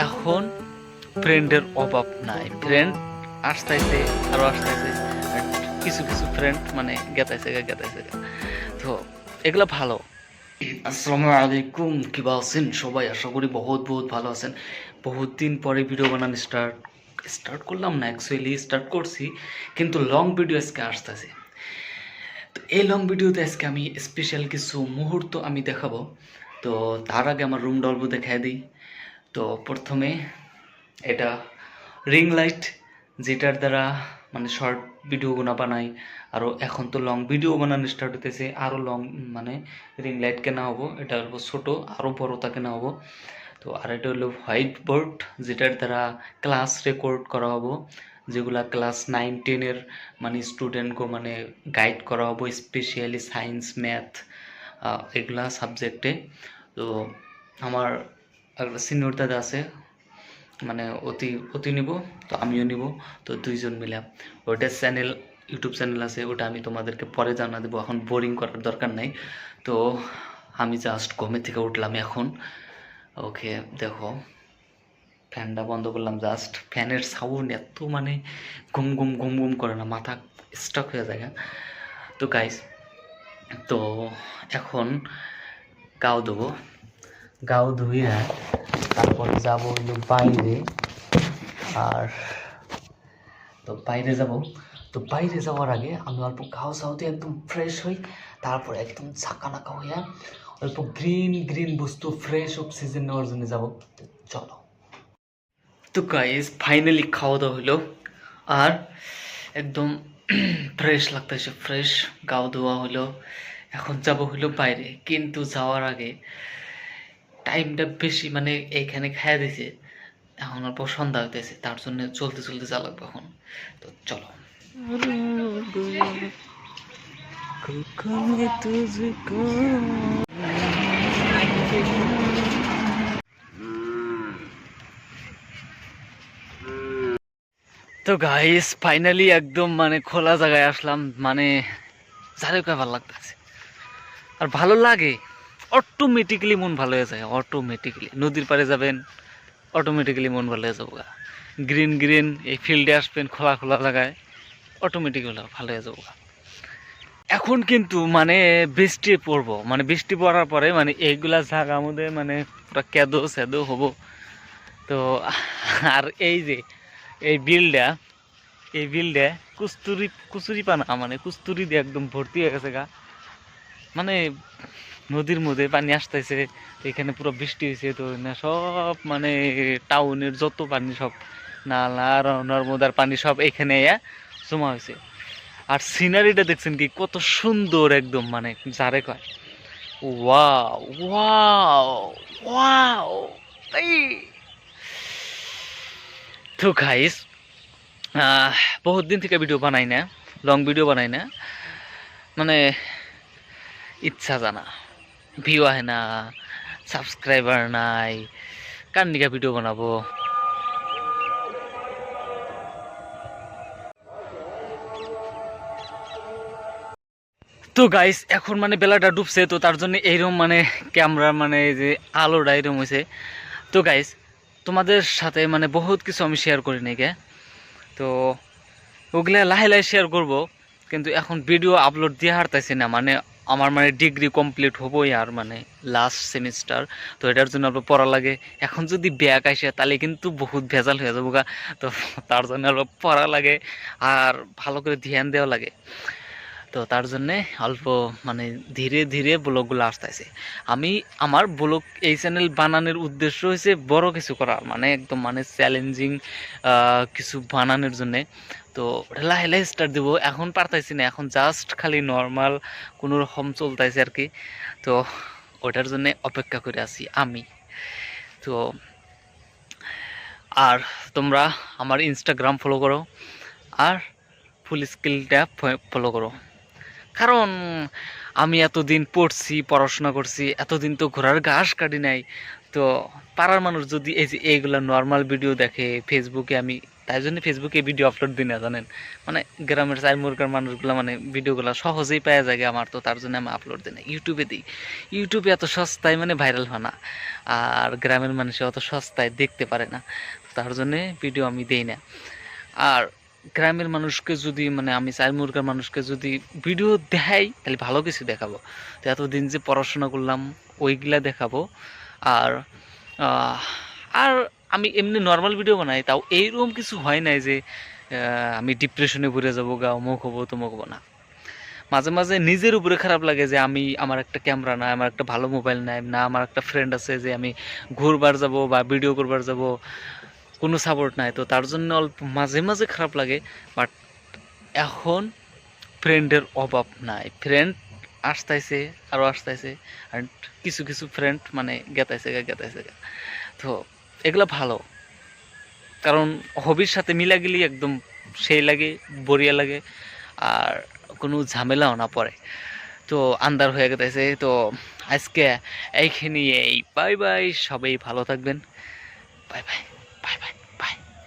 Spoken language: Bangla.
এখন ফ্রেন্ডের অভাব নাই, ফ্রেন্ড আসতেছে আরো আসতেছে, আর কিছু কিছু ফ্রেন্ড মানে গেতাইছে তো এগুলো ভালো। আসসালামু আলাইকুম, কি আছেন সবাই? আশা করি বহুত বহুত ভালো আছেন। বহুত দিন পরে ভিডিও বানানো স্টার্ট করলাম না, অ্যাকচুয়ালি স্টার্ট করছি, কিন্তু লং ভিডিও আজকে আসতেছে। তো এই লং ভিডিওতে আজকে আমি স্পেশাল কিছু মুহূর্ত আমি দেখাবো। তো তার আগে আমার রুম ডলবো দেখাই দিই। তো প্রথমে এটা রিং লাইট, যেটার দ্বারা মানে শর্ট ভিডিওগুলো বানাই, আরও এখন তো লং ভিডিও বানানো স্টার্ট হতেছে, আরও লং মানে রিং লাইট কেনা হবো। এটা হলো ছোটো, আরও বড়টা কেনা হবো। তো আর এটা হলো হোয়াইট বোর্ড, যেটার দ্বারা ক্লাস রেকর্ড করা হবো, যেগুলা ক্লাস 9-10-এর মানে স্টুডেন্টকে মানে গাইড করা হবো, স্পেশালি সায়েন্স ম্যাথ এগুলা সাবজেক্টে। তো আমার একটা সিনিয়র দাদা আছে, মানে অতি নিব, তো আমিও নিব, তো দুইজন মিলে ওটা চ্যানেল, ইউটিউব চ্যানেল আছে, ওটা আমি তোমাদেরকে পরে জানা দেবো, এখন বোরিং করার দরকার নাই। তো আমি জাস্ট ঘুমে থেকে উঠলাম এখন। ওকে, দেখো ফ্যানটা বন্ধ করলাম, জাস্ট ফ্যানের সাউন্ড এত মানে ঘুম ঘুম ঘুম ঘুম করে না, মাথা স্টক হয়ে যায়। তো গাইস, তো এখন গাও দেবো, গাও ধুইয়া তারপর যাবো হইলো বাইরে। আর তো বাইরে যাব, তো বাইরে যাওয়ার আগে আমি অল্প গাও সাউতে একদম ফ্রেশ হই, তারপর একদম ঝাঁকানাকা হইয়া অল্প গ্রিন গ্রিন বস্তু, ফ্রেশ অক্সিজেন নেওয়ার জন্য যাব। চলো। তো গাইস ফাইনালি খাওয়া দাওয়া হলো, আর একদম ফ্রেশ লাগতেছে, ফ্রেশ গাও ধোয়া হলো। এখন যাব হলো বাইরে, কিন্তু যাওয়ার আগে টাইমটা বেশি মানে এইখানে খাইয়া দিছে, এখন অল্প সন্ধ্যা হইতেছে, তার জন্য চলতে চলতে যা লাগবে এখন। তো চলো। তো গাইস ফাইনালি একদম মানে খোলা জায়গায় আসলাম, মানে যারে কয় ভালো লাগতেছে, আর ভালো লাগে, অটোমেটিক্যালি মন ভালো হয়ে যায়, অটোমেটিক্যালি নদীর পাড়ে যাবেন, অটোমেটিক্যালি মন ভালো হয়ে যাবো। গ্রিন গ্রিন এই ফিল্ডে আসবেন, খোলা খোলা জায়গায়, অটোমেটিক্যালি ভালো হয়ে যাবো। এখন কিন্তু মানে বৃষ্টি পড়বো, মানে বৃষ্টি পড়ার পরে মানে এইগুলা জায়গা মধ্যে মানে পুরো কেদো সেদো হবো। তো আর এই যে এই বিলটা কুচুরি পানা, মানে কুস্তুরি দিয়ে একদম ভর্তি হয়ে গেছে গা, মানে নদীর মধ্যে পানি আসতেছে, এখানে পুরো বৃষ্টি হয়েছে, তো না সব মানে টাউনের যত পানি সব নালা নর্মদার পানি সব এখানে জমা হয়েছে। আর সিনারিটা দেখছেন কি কত সুন্দর, একদম মানে যারে কয় ওয়াও ওয়াও ওয়াও। এই তো গাইস, বহুত দিন থেকে ভিডিও বানাই না, লং ভিডিও বানাই না, মানে ইচ্ছা জানা, ভিউ আহে না, সাবস্ক্রাইবার নাই, কার নিকা ভিডিও বানাবো। তো গাইস এখন মানে বেলাটা ডুবছে, তো তার জন্য এইরকম মানে ক্যামেরার মানে যে আলোটা এরকম হয়েছে। তো গাইস তোমাদের সাথে মানে বহুত কিছু আমি শেয়ার করি নাই গে, তো ওগুলা লাহে লাহে শেয়ার করব, কিন্তু এখন ভিডিও আপলোড দিয়ে হারতেছি না, মানে আমার মানে ডিগ্রি কমপ্লিট হবোই, আর মানে লাস্ট সেমিস্টার, তো এটার জন্য আবার পড়া লাগে। এখন যদি ব্যাক আসে তাহলে কিন্তু বহুত ভেজাল হয়ে যাবো গা, তো তার জন্য অল্প পড়া লাগে, আর ভালো করে ধ্যান দেওয়া লাগে। তো তার জন্যে অল্প মানে ধীরে ধীরে ব্লগগুলো আসতেছে। আমি আমার ব্লগ এই চ্যানেল বানানোর উদ্দেশ্য হয়েছে বড় কিছু করার, মানে একদম মানে চ্যালেঞ্জিং কিছু বানানোর জন্যে। তো লাহে লাহে স্টার্ট দেবো, এখন পারতাইছি না, এখন জাস্ট খালি নর্মাল কোনো রকম চলতেছে আর কি। তো ওটার জন্যে অপেক্ষা করে আছি আমি। তো আর তোমরা আমার ইনস্টাগ্রাম ফলো করো, আর ফুল স্কিলটা ফলো করো, কারণ আমি এতদিন পড়ছি, পড়াশোনা করছি, এতদিন তো ঘোড়ার ঘাস কাটি নাই। তো পাড়ার মানুষ যদি এই যে এইগুলা নর্মাল ভিডিও দেখে, ফেসবুকে আমি তাই জন্য ফেসবুকে ভিডিও আপলোড দিই না জানেন, মানে গ্রামের চার মুরগার মানুষগুলো মানে ভিডিওগুলো সহজেই পাওয়া যায় আমার, তো তার জন্য আমি আপলোড দিই না, ইউটিউবে দিই। ইউটিউবে এত সস্তায় মানে ভাইরাল হয় না, আর গ্রামের মানুষ অত সস্তায় দেখতে পারে না, তার জন্যে ভিডিও আমি দিই না। আর গ্রামের মানুষকে যদি মানে আমি চার মুরগার মানুষকে যদি ভিডিও দেখাই তাহলে ভালো কিছু দেখাবো, তো এতদিন যে পড়াশোনা করলাম ওইগুলা দেখাবো। আর আহ, আর আমি এমনি নর্মাল ভিডিও বানাই, তাও এইরকম কিছু হয় নাই যে আমি ডিপ্রেশনে ঘুরে যাবো গা অমুক হবো তমুক হবো না। মাঝে মাঝে নিজের উপরে খারাপ লাগে যে আমি আমার একটা ক্যামেরা নাই, আমার একটা ভালো মোবাইল নাই, না আমার একটা ফ্রেন্ড আছে যে আমি ঘুরবার যাব বা ভিডিও করবার যাব, কোনো সাপোর্ট নাই, তো তার জন্য অল্প মাঝে মাঝে খারাপ লাগে। বাট এখন ফ্রেন্ডের অভাব নাই, ফ্রেন্ড আসতেছে আরও আসতেছে, আর কিছু কিছু ফ্রেন্ড মানে গেতাইছে গা। তো এগুলো ভালো, কারণ হবির সাথে মিলা গেলে একদম সেই লাগে, বড়িয়া লাগে, আর কোনো ঝামেলাও না পড়ে। তো আন্দার হয়ে গেছে, তো আজকে এইখানে এই বাই বাই, সবাই ভালো থাকবেন, বাই বাই।